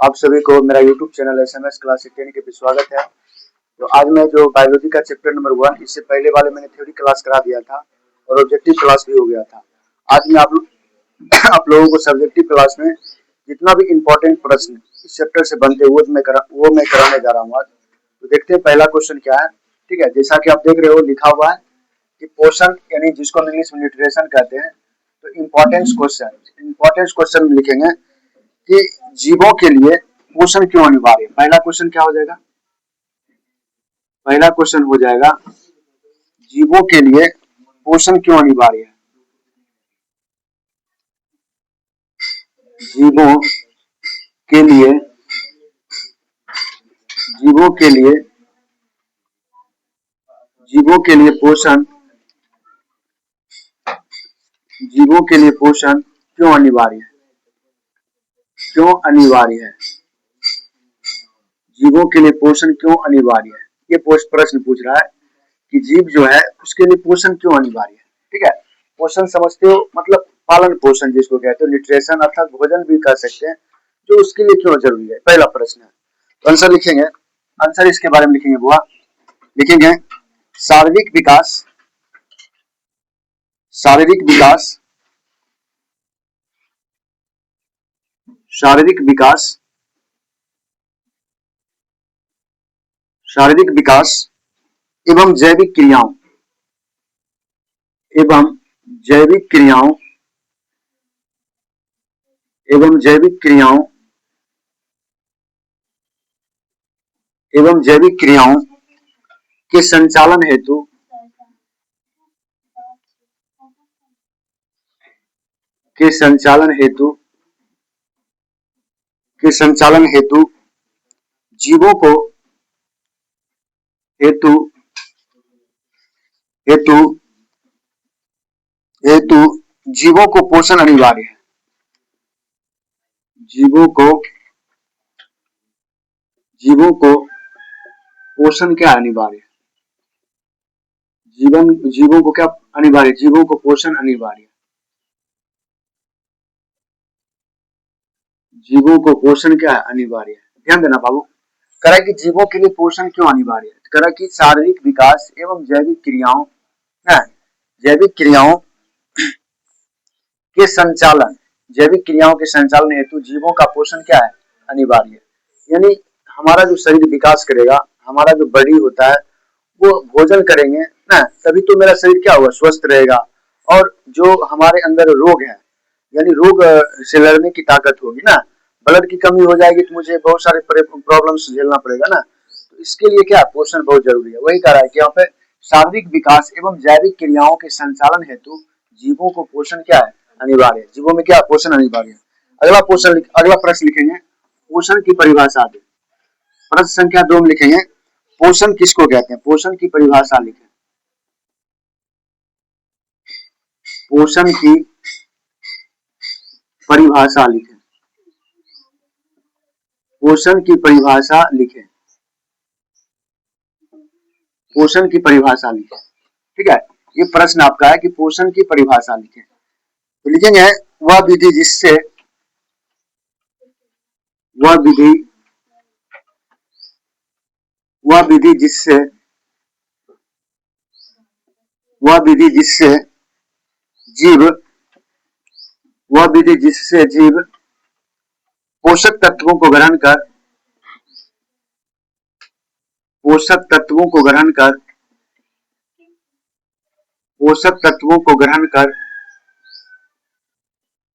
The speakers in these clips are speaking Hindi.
आप सभी को मेरा YouTube चैनल SMS क्लास 10 के पे स्वागत है। तो आज मैं जो बायोलॉजी का चैप्टर नंबर 1, इससे पहले वाले मैंने थ्योरी क्लास करा दिया था और ऑब्जेक्टिव क्लास भी हो गया था। आज मैं आप लोगों को सब्जेक्टिव क्लास में जितना भी इम्पोर्टेंट प्रश्न इस चैप्टर से बनते हैं वो मैं कराने जा रहा हूँ आज। तो देखते हैं पहला क्वेश्चन क्या है। ठीक है, जैसा कि आप देख रहे हो लिखा हुआ है कि पोषण यानी जिसको हम इंग्लिश में न्यूट्रिशन कहते हैं। तो इम्पोर्टेंस क्वेश्चन लिखेंगे कि जीवों के लिए पोषण क्यों अनिवार्य है। पहला क्वेश्चन क्या हो जाएगा? पहला क्वेश्चन हो जाएगा जीवों के लिए पोषण क्यों अनिवार्य है। जीवों के लिए जीवों के लिए जीवों के लिए पोषण जीवों के लिए पोषण क्यों अनिवार्य है? क्यों अनिवार्य है? जीवों के लिए पोषण क्यों अनिवार्य है, ये प्रश्न पूछ रहा है कि जीव जो है उसके लिए पोषण क्यों अनिवार्य है। ठीक है, पोषण समझते हो, मतलब पालन पोषण जिसको कहते हो, न्यूट्रिशन अर्थात भोजन भी कह सकते हैं, जो उसके लिए क्यों जरूरी है। पहला प्रश्न है, तो आंसर लिखेंगे। आंसर इसके बारे में लिखेंगे बुआ, लिखेंगे शारीरिक विकास शारीरिक विकास शारीरिक विकास शारीरिक विकास एवं जैविक क्रियाओं एवं जैविक क्रियाओं एवं जैविक क्रियाओं एवं जैविक क्रियाओं के संचालन हेतु के संचालन हेतु जीवों को हेतु हेतु हेतु जीवों को पोषण अनिवार्य है। जीवों को पोषण क्या अनिवार्य है? जीवों को क्या अनिवार्य? जीवों को पोषण अनिवार्य है। जीवों को पोषण क्या अनिवार्य है? ध्यान देना बाबू। करा कि जीवों के लिए पोषण क्यों अनिवार्य है, करा कि शारीरिक विकास एवं जैविक क्रियाओं के संचालन हेतु जीवों का पोषण क्या है? अनिवार्य है। यानी हमारा जो शरीर विकास करेगा, हमारा जो बॉडी होता है वो भोजन करेंगे ना, तभी तो मेरा शरीर क्या होगा? स्वस्थ रहेगा। और जो हमारे अंदर रोग है, यानी रोग से लड़ने की ताकत होगी ना। ब्लड की कमी हो जाएगी तो मुझे बहुत सारे प्रॉब्लम्स झेलना पड़ेगा ना। तो इसके लिए क्या पोषण बहुत जरूरी है। वही कह रहा है कि यहाँ पे शारीरिक विकास एवं जैविक क्रियाओं के संचालन हेतु जीवों को पोषण क्या है? अनिवार्य है। जीवों में क्या पोषण अनिवार्य है। अगला प्रश्न लिखेंगे, पोषण की परिभाषा दे। प्रश्न संख्या 2 में लिखेंगे पोषण किसको कहते हैं। पोषण की परिभाषा लिखें। पोषण की परिभाषा लिखें। पोषण की परिभाषा लिखें। पोषण की परिभाषा लिखें। ठीक है, ये प्रश्न आपका है कि पोषण की परिभाषा लिखें। तो लिखेंगे वह विधि जिससे जीव पोषक तत्वों को ग्रहण कर पोषक तत्वों को ग्रहण कर पोषक तत्वों को ग्रहण कर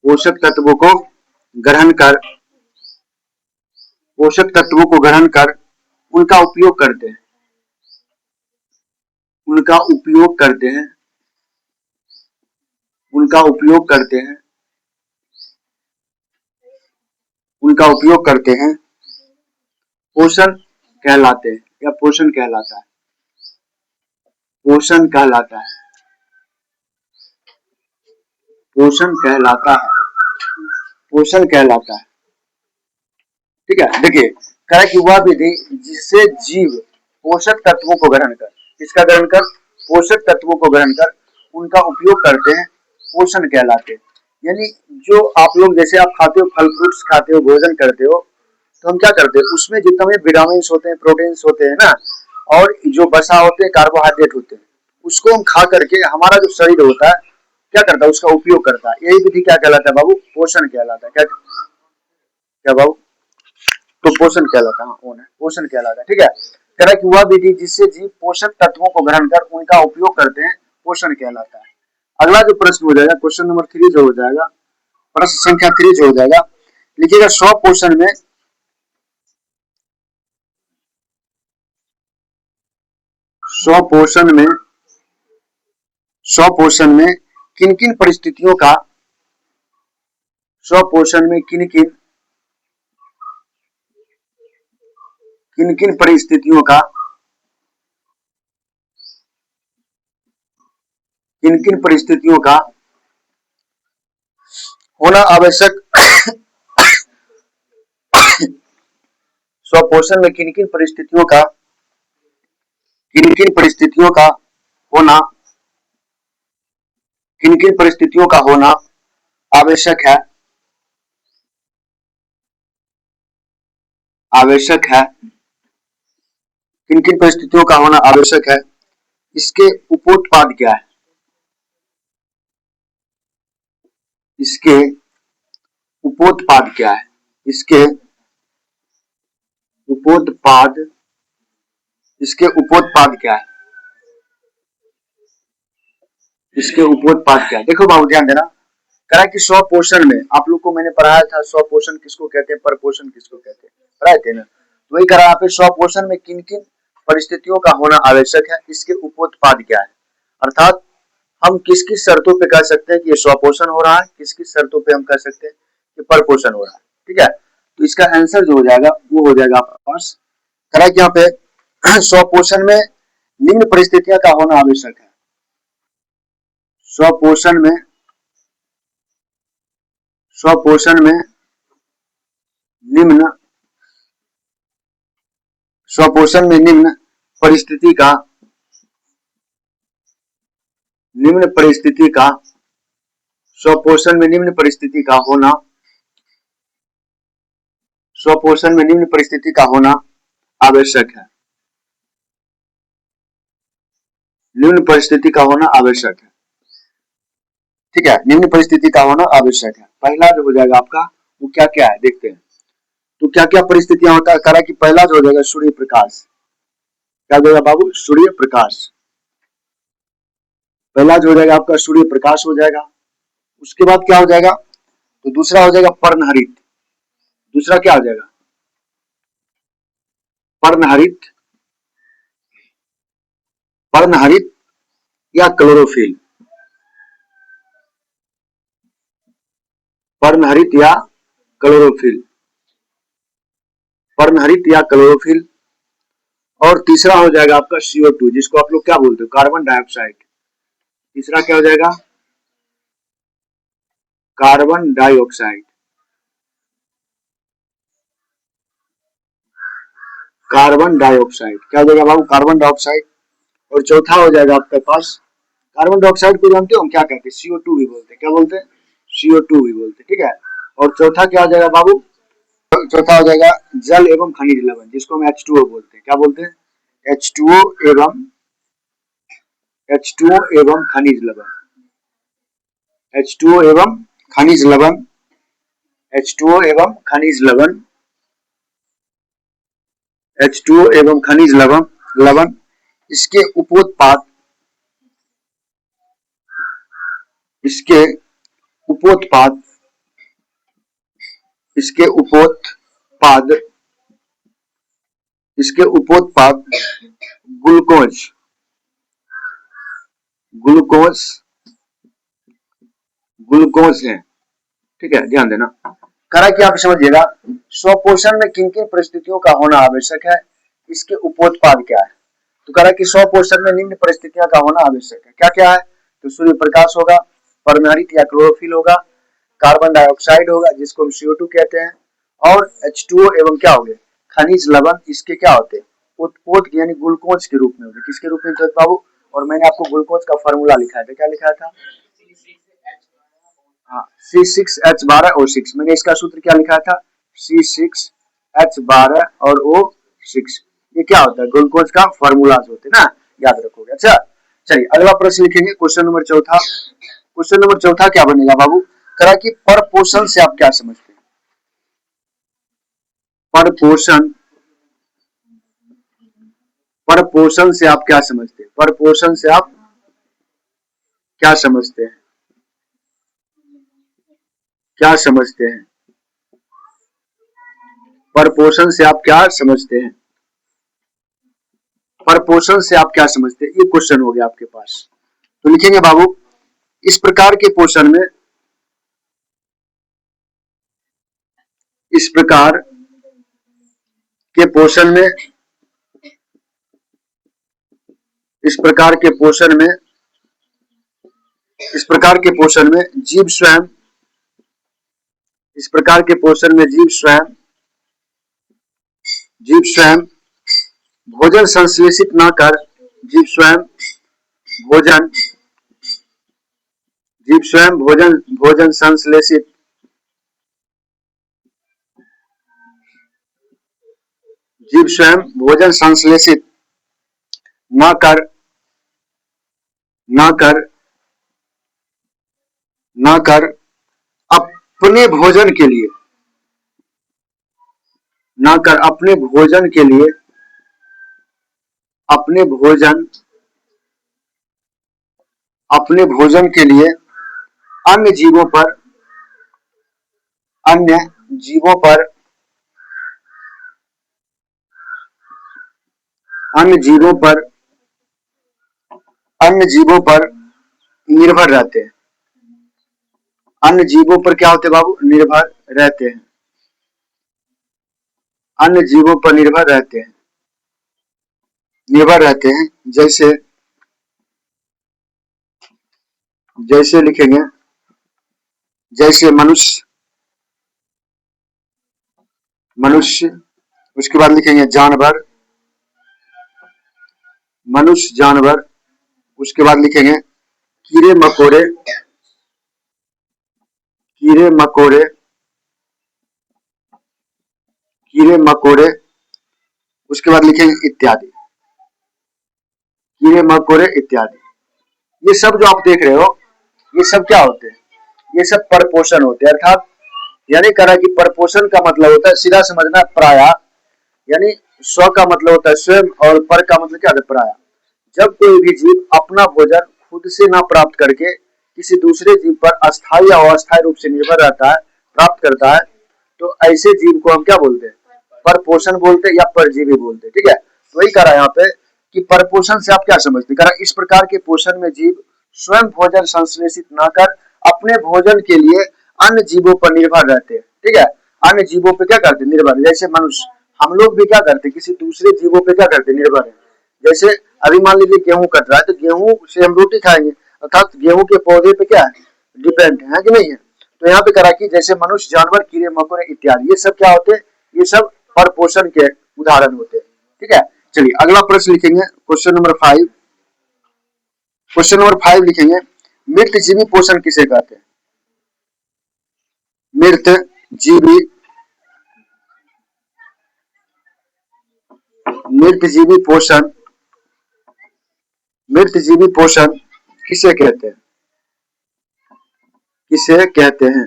पोषक तत्वों को ग्रहण कर पोषक तत्वों को ग्रहण कर उनका उपयोग करते हैं उनका उपयोग करते हैं उनका उपयोग करते हैं उनका उपयोग करते हैं पोषण कहलाते हैं या पोषण कहलाता है। पोषण कहलाता है। पोषण कहलाता है। पोषण कहलाता है। ठीक है, देखिए कह कि वह विधि जिससे जीव पोषक तत्वों को ग्रहण कर, किसका ग्रहण कर? पोषक तत्वों को ग्रहण कर उनका उपयोग करते हैं, पोषण कहलाते हैं। यानी जो आप लोग जैसे आप खाते हो, फल फ्रूट्स खाते हो, भोजन करते हो, तो हम क्या करते हैं, उसमें जितने विटामिन होते हैं, प्रोटीन्स होते हैं ना, और जो बसा होते हैं, कार्बोहाइड्रेट होते हैं, उसको हम खा करके हमारा जो शरीर होता है क्या करता है, उसका उपयोग करता है। यही विधि क्या कहलाता है बाबू, पोषण कहलाता है। क्या क्या बाबू, तो पोषण कहलाता है, पोषण कहलाता है। ठीक है, कह रहा है कि वह विधि जिससे जीव पोषक तत्वों को ग्रहण कर उनका उपयोग करते हैं, पोषण कहलाता है। अगला जो प्रश्न हो जाएगा, क्वेश्चन नंबर 3 जो हो जाएगा, प्रश्न संख्या 3 जो हो जाएगा, लिखिएगा स्वपोषण में स्वपोषण में स्वपोषण में किन किन परिस्थितियों का स्वपोषण में किन किन परिस्थितियों का किन किन परिस्थितियों का होना आवश्यक स्वपोषण में किन किन परिस्थितियों का होना किन किन परिस्थितियों का होना आवश्यक है किन किन परिस्थितियों का होना आवश्यक है, इसके उपोत्पाद क्या है, इसके उपोत्पाद क्या है, इसके उपोत्पाद क्या है, इसके उपोत्पाद क्या है। देखो बाबू ध्यान देना, कहा कि स्वपोषण में आप लोग को मैंने पढ़ाया था, स्वपोषण किसको कहते हैं, परपोषण किसको कहते हैं, पढ़ाए थे ना। तो वही करा, आप स्वपोषण में किन किन परिस्थितियों का होना आवश्यक है, इसके उपोत्पाद क्या है। अर्थात हम किस किस शर्तों पे कह सकते हैं कि ये स्वपोषण हो रहा है, किस किस शर्तों पे हम कह सकते हैं कि परपोषण हो रहा है। ठीक है, तो इसका आंसर जो हो जाएगा वो हो जाएगा आपके पास, करा कि यहाँ पे स्वपोषण में निम्न परिस्थितियों का होना आवश्यक है। स्वपोषण में निम्न परिस्थिति का स्वपोषण में निम्न परिस्थिति का होना आवश्यक है। निम्न परिस्थिति का होना आवश्यक है। ठीक है, निम्न परिस्थिति का होना आवश्यक है। पहला जो हो जाएगा आपका वो क्या क्या है देखते हैं। तो क्या क्या परिस्थितियां होता है, करा कि पहला जो हो जाएगा सूर्य प्रकाश। क्या हो जाएगा बाबू, सूर्य प्रकाश। पहला जो हो जाएगा आपका सूर्य प्रकाश हो जाएगा। उसके बाद क्या हो जाएगा, तो दूसरा हो जाएगा पर्णहरित। दूसरा क्या हो जाएगा, पर्णहरित या क्लोरोफिल। पर्णहरित या क्लोरोफिल। और तीसरा हो जाएगा आपका CO2, जिसको आप लोग क्या बोलते हो, कार्बन डाइऑक्साइड। तीसरा क्या हो जाएगा, कार्बन डाइऑक्साइड। क्या हो जाएगा बाबू, कार्बन डाइऑक्साइड। और चौथा हो जाएगा आपके पास, कार्बन डाइऑक्साइड को जानते हो हम क्या कहते हैं, CO2 भी बोलते हैं। क्या बोलते हैं, CO2 भी बोलते हैं। ठीक है, और चौथा क्या हो जाएगा बाबू, चौथा हो जाएगा जल एवं खनिज लवण, जिसको हम H2O बोलते हैं। क्या बोलते हैं, H2O एवं खनिज लवण। H2O एवं खनिज लवण। H2O एवं खनिज लवण। H2O एवं खनिज लवण। इसके उपोत्पाद ग्लूकोज है। ठीक है, ध्यान देना, करा कि आप समझिएगा स्वपोषण में किन किन परिस्थितियों का होना आवश्यक है, इसके उपोत्पाद क्या है। तो करा कि स्वपोषण में निम्न परिस्थितियों का होना आवश्यक है। क्या क्या है, तो सूर्य प्रकाश होगा, पर्णहरित या क्लोरोफिल होगा, कार्बन डाइऑक्साइड होगा जिसको हम CO2 कहते हैं, और H2O एवं क्या हो गए, खनिज लवण। इसके क्या होते हैं, उत्पोत यानी ग्लूकोज के रूप में होते। किसके रूप में होते बाबू, और मैंने आपको ग्लूकोज का फॉर्मूला लिखा था, क्या लिखा था, हाँ C6H12O6। मैंने इसका सूत्र क्या लिखा था, C6 H12 और O6। ये क्या होता है? ग्लूकोज का फॉर्मूलाज होते हैं ना, याद रखोगे। अच्छा चलिए अगला प्रश्न लिखेंगे, क्वेश्चन नंबर चौथा। क्वेश्चन नंबर चौथा क्या बनेगा बाबू? करा कि परपोषण से आप क्या समझते हैं? परपोषण, परपोषण से आप क्या समझते हैं? परपोषण से आप क्या समझते हैं? क्या समझते हैं? परपोषण से आप क्या समझते हैं? परपोषण से आप क्या समझते हैं? ये क्वेश्चन हो गया आपके पास। तो लिखेंगे बाबू, इस प्रकार के पोषण में, इस प्रकार के पोषण में, इस प्रकार के पोषण में, इस प्रकार के पोषण में जीव स्वयं, इस प्रकार के पोषण में जीव स्वयं, जीव स्वयं भोजन संश्लेषित न कर, जीव स्वयं भोजन, जीव स्वयं भोजन, भोजन संश्लेषित, जीव स्वयं भोजन संश्लेषित न कर, न कर, न कर अपने भोजन के लिए, न कर अपने भोजन के लिए, अपने भोजन, अपने भोजन के लिए अन्य जीवों पर, अन्य जीवों पर, अन्य जीवों पर, अन्य जीवों पर निर्भर रहते हैं। अन्य जीवों पर क्या होते हैं बाबू? निर्भर रहते हैं। अन्य जीवों पर निर्भर रहते हैं, निर्भर रहते हैं। जैसे, जैसे लिखेंगे, जैसे मनुष्य, मनुष्य, उसके बाद लिखेंगे जानवर, मनुष्य जानवर, उसके बाद लिखेंगे कीड़े मकोड़े, कीड़े मकोड़े, कीड़े मकोड़े, उसके बाद लिखेंगे इत्यादि, कीड़े मकोड़े इत्यादि। ये सब जो आप देख रहे हो, ये सब क्या होते हैं? ये सब परपोषण होते हैं। अर्थात यानी करा कि परपोषण का मतलब होता है, सीधा समझना, प्राय, यानी स्व का मतलब होता है स्वयं और पर का मतलब क्या है? प्राय। जब कोई भी जीव अपना भोजन खुद से ना प्राप्त करके किसी दूसरे जीव पर अस्थायी या अस्थायी रूप से निर्भर रहता है, प्राप्त करता है, तो ऐसे जीव को हम क्या बोलते हैं? परपोषण बोलते हैं या परजीवी बोलते हैं। ठीक है, तो वही करा यहाँ पे कि परपोषण से आप क्या समझते? करा इस प्रकार के पोषण में जीव स्वयं भोजन संश्लेषित न कर अपने भोजन के लिए अन्य जीवों पर निर्भर रहते हैं। ठीक है, अन्य जीवों पे क्या करते? निर्भर। जैसे मनुष्य, हम लोग भी क्या करते? किसी दूसरे जीवों पे क्या करते? निर्भर है। जैसे अभी मान लीजिए गेहूं कट रहा है, तो गेहूं से हम रोटी खाएंगे, अर्थात गेहूं के पौधे पे क्या है? डिपेंड है कि नहीं है? तो यहाँ पे करा कि जैसे मनुष्य, जानवर, कीड़े मकोड़े इत्यादि, ये सब क्या होते हैं? ये सब परपोषण के उदाहरण होते हैं। ठीक है, चलिए अगला प्रश्न लिखेंगे, क्वेश्चन नंबर 5। क्वेश्चन नंबर 5 लिखेंगे, मृत जीवी पोषण किसे कहते हैं? मृत जीवी, मृत जीवी पोषण, मृत जीवी पोषण किसे कहते हैं? किसे कहते हैं?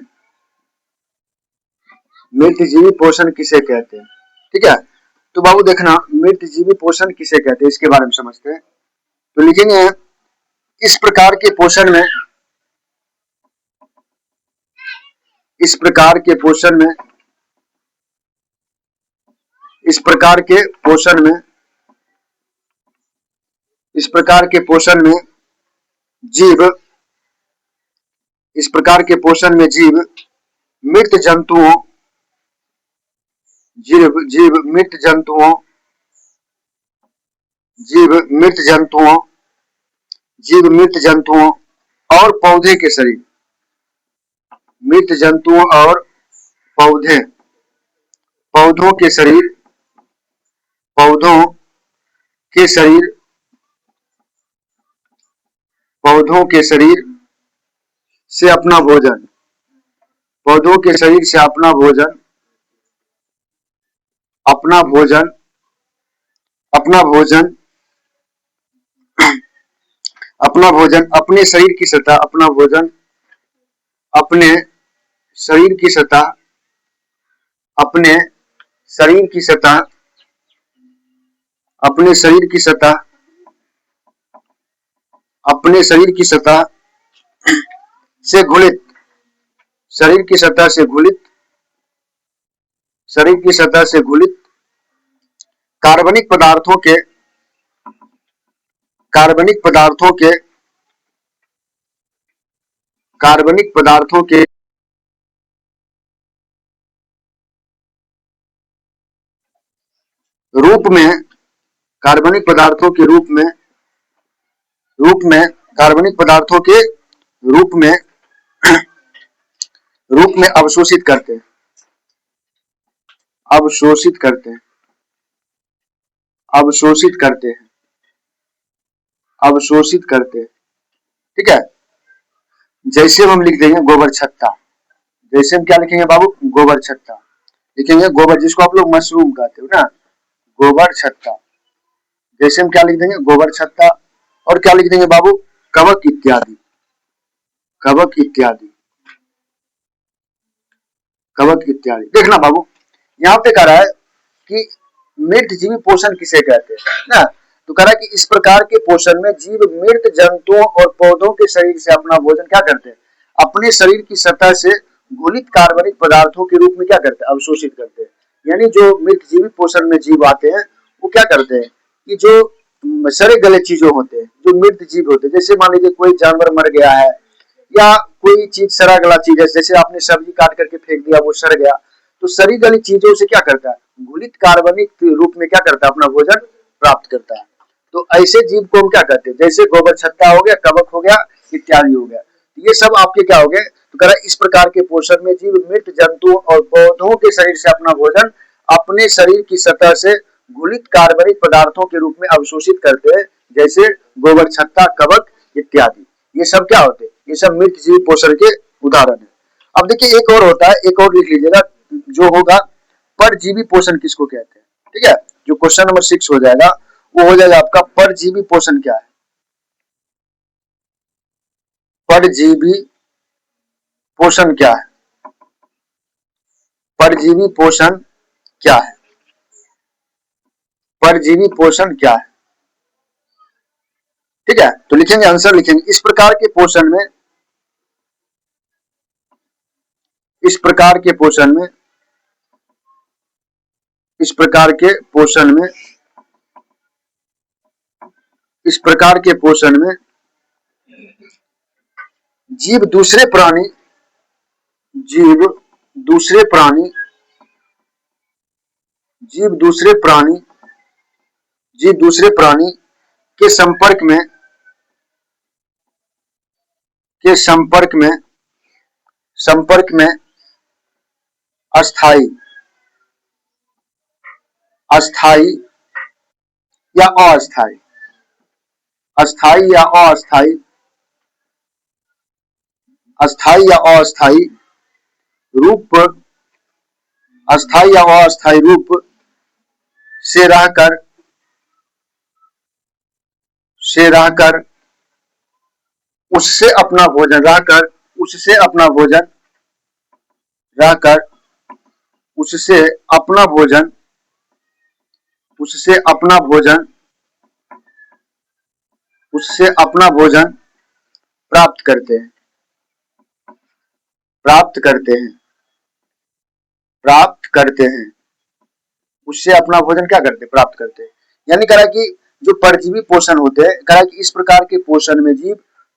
मृत जीवी पोषण किसे कहते हैं? ठीक है, तो बाबू देखना, मृत जीवी पोषण किसे कहते हैं इसके बारे में समझते हैं। तो लिखेंगे, इस प्रकार के पोषण में, इस प्रकार के पोषण में, इस प्रकार के पोषण में, इस प्रकार के पोषण में जीव, इस प्रकार के पोषण में जीव मृत जंतुओं, जीव, जीव मृत जंतुओं, जीव मृत जंतुओं, जीव मृत जंतुओं और पौधे के शरीर, मृत जंतुओं और पौधे, पौधों के शरीर, पौधों के शरीर, पौधों के शरीर से अपना भोजन, पौधों के शरीर से अपना भोजन, अपना भोजन अपना भोजन अपना भोजन अपने शरीर की सतह अपना भोजन अपने शरीर की सतह अपने शरीर की सतह अपने शरीर की सतह अपने शरीर की सतह से घुलित शरीर की सतह से घुलित शरीर की सतह से घुलित कार्बनिक पदार्थों के कार्बनिक पदार्थों के कार्बनिक पदार्थों के रूप में कार्बनिक पदार्थों के रूप में कार्बनिक पदार्थों के रूप में अवशोषित करते हैं अवशोषित करते हैं अवशोषित करते हैं अवशोषित करते हैं। ठीक है, जैसे हम लिख देंगे गोबर छत्ता, जैसे हम क्या लिखेंगे बाबू, गोबर छत्ता लिखेंगे, गोबर जिसको आप लोग मशरूम कहते हो ना, गोबर छत्ता। जैसे हम क्या लिख देंगे, गोबर छत्ता, और क्या लिख देंगे बाबू, कवक इत्यादि, कवक इत्यादि, कवक इत्यादि। देखना बाबू, यहाँ पे कह रहा है कि मृत जीवी पोषण किसे कहते हैं ना, तो कह रहा है कि इस प्रकार के पोषण में जीव मृत जंतुओं और पौधों के शरीर से अपना भोजन क्या करते हैं, अपने शरीर की सतह से घुलित कार्बनिक पदार्थों के रूप में क्या करते हैं, अवशोषित करते हैं। यानी जो मृत जीवी पोषण में जीव आते हैं वो क्या करते हैं कि जो सड़े गले चीजों होते हैं, जो मृत जीव होते हैं, जैसे मान लीजिए कोई जानवर मर गया है या कोई चीज सड़ा गला चीज है, जैसे आपने सब्जी काट करके फेंक दिया वो सड़ गया, तो सड़ी गली चीजों से क्या करता है, घुलित कार्बनिक रूप में क्या करता है, अपना भोजन प्राप्त करता है। तो ऐसे जीव को हम क्या कहते हैं, जैसे गोबर छत्ता हो गया, कवक हो गया, इत्यादि हो गया, ये सब आपके क्या हो गए, तो कह रहा है इस प्रकार के पोषण में जीव मृत जंतुओं और पौधों के शरीर से अपना भोजन अपने शरीर की सतह से घुलित कार्बनिक पदार्थों के रूप में अवशोषित करते हैं, जैसे गोबर छत्ता, कवक इत्यादि। ये सब क्या होते हैं, ये सब मृत जीव पोषण के उदाहरण है। अब देखिए एक और होता है, एक और लिख लीजिएगा, जो होगा परजीवी पोषण किसको कहते हैं। ठीक है, जो क्वेश्चन नंबर 6 हो जाएगा वो हो जाएगा आपका परजीवी पोषण क्या है, परजीवी पोषण क्या है, परजीवी पोषण क्या है, परजीवी पोषण क्या है। ठीक है, तो लिखेंगे, आंसर लिखेंगे, इस प्रकार के पोषण में इस प्रकार के पोषण में इस प्रकार के पोषण में इस प्रकार के पोषण में जीव दूसरे प्राणी जीव दूसरे प्राणी जीव दूसरे प्राणी जीव दूसरे प्राणी के संपर्क में के संपर्क में अस्थाई अस्थाई या अस्थाई अस्थाई या अस्थाई अस्थाई या अस्थाई रूप अस्थाई या अस्थाई रूप से रहकर उससे अपना भोजन रहकर उससे अपना भोजन रहकर उससे अपना भोजन उससे अपना भोजन उससे अपना भोजन प्राप्त करते हैं प्राप्त करते हैं प्राप्त करते हैं उससे अपना भोजन क्या करते हैं, प्राप्त करते हैं। यानी कह रहा है कि जो परजीवी पोषण होते हैं, कह रहा है कि इस प्रकार के पोषण में जीव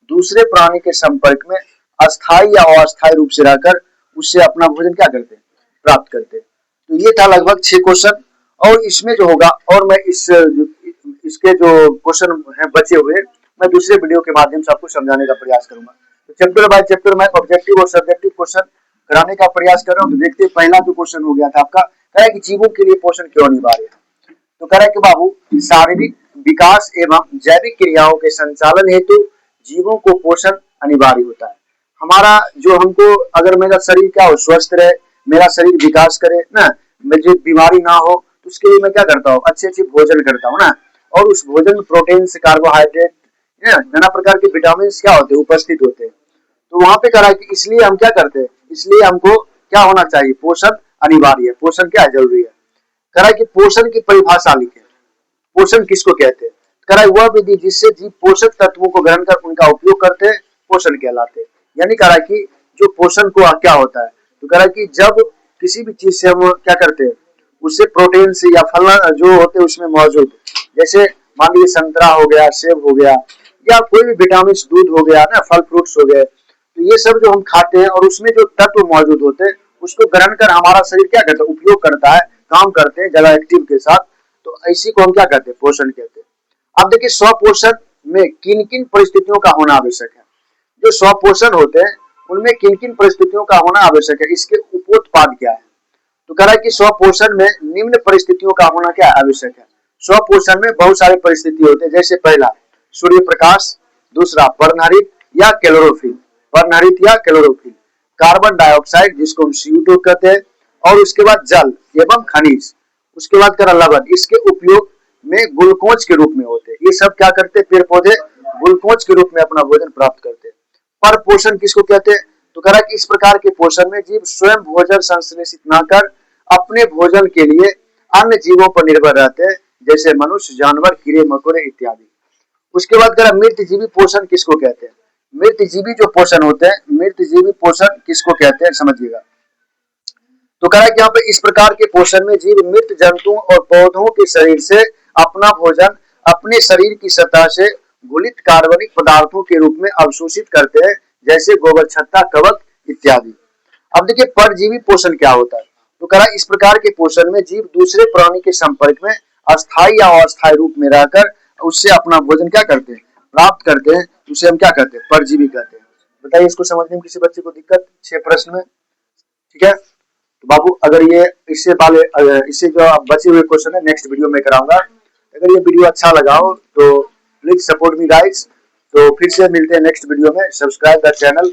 दूसरे प्राणी के संपर्क में अस्थाई या अस्थाई रूप से रहकर उससे अपना भोजन क्या करते हैं, प्राप्त करते हैं। तो ये था लगभग 6 क्वेश्चन, और इसमें जो होगा, और मैं इसके जो क्वेश्चन हैं बचे हुए, मैं दूसरे वीडियो के माध्यम से आपको समझाने का प्रयास करूंगा। तो चैप्टर बाय चैप्टर मैं ऑब्जेक्टिव और सब्जेक्टिव क्वेश्चन कराने का प्रयास कर रहा हूँ। तो देखते हैं, पहला जो क्वेश्चन हो गया था आपका, कह रहा है कि जीवों के लिए पोषण क्यों अनिवार्य है। तो कह रहा है कि बाबू, शारीरिक विकास एवं जैविक क्रियाओं के संचालन हेतु जीवों को पोषण अनिवार्य होता है। हमारा जो हमको, अगर मेरा शरीर क्या हो, स्वस्थ रहे, मेरा शरीर विकास करे ना, मुझे बीमारी ना हो, तो उसके लिए मैं क्या करता हूँ, अच्छे अच्छे भोजन करता हूँ ना, और उस भोजन में प्रोटीन, कार्बोहाइड्रेट, नाना प्रकार के विटामिन क्या होते हैं, उपस्थित होते हैं। तो वहां पे करा कि इसलिए हम क्या करते हैं, इसलिए हमको क्या होना चाहिए, पोषण अनिवार्य है। पोषण क्या है, जरूरी है। करा कि पोषण की परिभाषा लिखे, पोषण किसको कहते हैं। करा वह विधि जिससे जीव पोषक तत्वों को ग्रहण कर उनका उपयोग करते हैं, पोषण कहलाते हैं। यानी करा कि जो पोषण को क्या होता है, तो करा कि जब किसी भी चीज से हम क्या करते हैं, उससे प्रोटीन से या फल जो होते हैं उसमें मौजूद, जैसे मान लीजिए संतरा हो गया, सेब हो गया, या कोई भी विटामिन, दूध हो गया ना, फल फ्रूट्स हो गए, तो ये सब जो हम खाते हैं और उसमें जो तत्व मौजूद होते हैं उसको ग्रहण कर हमारा शरीर क्या करता है, उपयोग करता है, काम करते हैं ज्यादा एक्टिव के साथ, तो इसी को हम क्या कहते हैं, पोषण कहते हैं। अब देखिए स्वपोषण में किन किन परिस्थितियों का होना आवश्यक है। जो स्वपोषण होते हैं उनमें किन किन परिस्थितियों का होना आवश्यक है, इसके उपोत्पाद क्या है। तो कह रहा है कि स्वपोषण में निम्न परिस्थितियों का होना क्या आवश्यक है। स्वपोषण में बहुत सारी परिस्थिति होते हैं, जैसे पहला सूर्य प्रकाश, दूसरा पर्णहरित या क्लोरोफिल, पर्णहरित या क्लोरोफिल, कार्बन डाइऑक्साइड जिसको हम CO2 कहते हैं, और उसके बाद जल एवं खनिज, उसके बाद करा लवण, इसके उपयोग में ग्लूकोज के रूप में होते हैं। ये सब क्या करते हैं, पेड़ पौधे ग्लूकोज के रूप में अपना भोजन प्राप्त करते हैं। पर पोषण किसको कहते हैं, तो कह रहा है कि इस प्रकार के पोषण में जीव स्वयं भोजन संश्लेषित न कर अपने भोजन के लिए अन्य जीवों पर निर्भर रहते हैं, जैसे मनुष्य, जानवर, कीड़े मकोड़े इत्यादि। उसके बाद कह मृत जीवी पोषण किसको कहते हैं। मृत जीवी जो पोषण होते हैं, मृत जीवी पोषण किसको कहते हैं, समझिएगा। तो कह रहा है कि यहाँ पे इस प्रकार के पोषण में जीव मृत जंतुओं और पौधों के शरीर से अपना भोजन अपने शरीर की सतह से घुलित कार्बनिक पदार्थों के रूप में अवशोषित करते हैं, जैसे गोबर, छत्ता, कवक इत्यादि। अब देखिए परजीवी पोषण क्या होता है। तो कह रहा है इस प्रकार के पोषण में जीव दूसरे प्राणी के संपर्क में अस्थायी या अस्थायी रूप में रहकर उससे अपना भोजन क्या करते हैं, प्राप्त करते हैं, उसे हम क्या कहते हैं, परजीवी कहते हैं। बताइए इसको समझने में किसी बच्चे को दिक्कत, 6 प्रश्न में, ठीक है। तो बाबू अगर ये इससे जो बचे हुए क्वेश्चन है नेक्स्ट वीडियो में कराऊंगा। अगर ये वीडियो अच्छा लगा हो तो प्लीज सपोर्ट मी गाइस। तो फिर से मिलते हैं नेक्स्ट वीडियो में। Subscribe the channel.